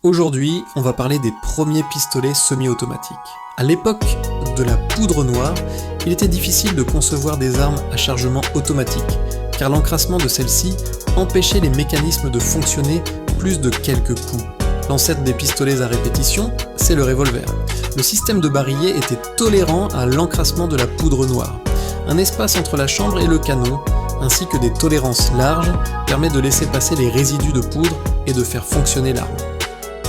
Aujourd'hui, on va parler des premiers pistolets semi-automatiques. À l'époque de la poudre noire, il était difficile de concevoir des armes à chargement automatique, car l'encrassement de celles-ci empêchait les mécanismes de fonctionner plus de quelques coups. L'ancêtre des pistolets à répétition, c'est le revolver. Le système de barillet était tolérant à l'encrassement de la poudre noire. Un espace entre la chambre et le canon, ainsi que des tolérances larges, permet de laisser passer les résidus de poudre et de faire fonctionner l'arme.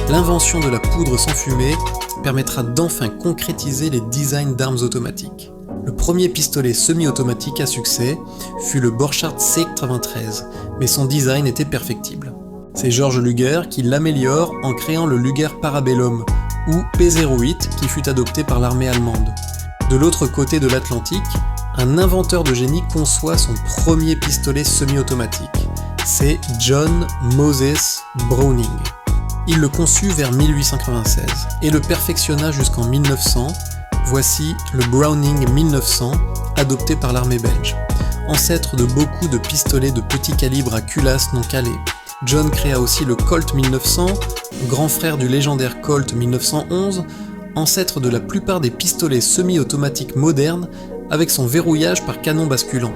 L'invention de la poudre sans fumée permettra d'enfin concrétiser les designs d'armes automatiques. Le premier pistolet semi-automatique à succès fut le Borchardt C93, mais son design était perfectible. C'est George Luger qui l'améliore en créant le Luger Parabellum, ou P08 qui fut adopté par l'armée allemande. De l'autre côté de l'Atlantique, un inventeur de génie conçoit son premier pistolet semi-automatique. C'est John Moses Browning. Il le conçut vers 1896 et le perfectionna jusqu'en 1900. Voici le Browning 1900, adopté par l'armée belge. Ancêtre de beaucoup de pistolets de petit calibre à culasse non calée. John créa aussi le Colt 1900, grand frère du légendaire Colt 1911, ancêtre de la plupart des pistolets semi-automatiques modernes avec son verrouillage par canon basculant.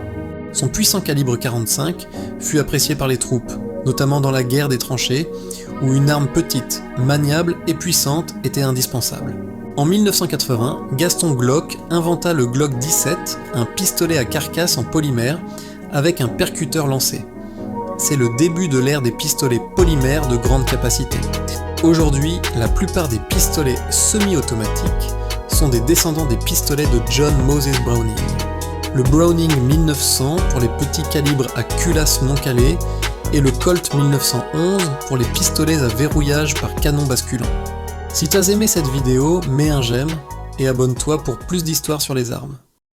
Son puissant calibre 45 fut apprécié par les troupes, notamment dans la guerre des tranchées, où une arme petite, maniable et puissante était indispensable. En 1980, Gaston Glock inventa le Glock 17, un pistolet à carcasse en polymère avec un percuteur lancé. C'est le début de l'ère des pistolets polymères de grande capacité. Aujourd'hui, la plupart des pistolets semi-automatiques sont des descendants des pistolets de John Moses Browning. Le Browning 1900 pour les petits calibres à culasse non calée et le Colt 1911 pour les pistolets à verrouillage par canon basculant. Si t'as aimé cette vidéo, mets un j'aime et abonne-toi pour plus d'histoires sur les armes.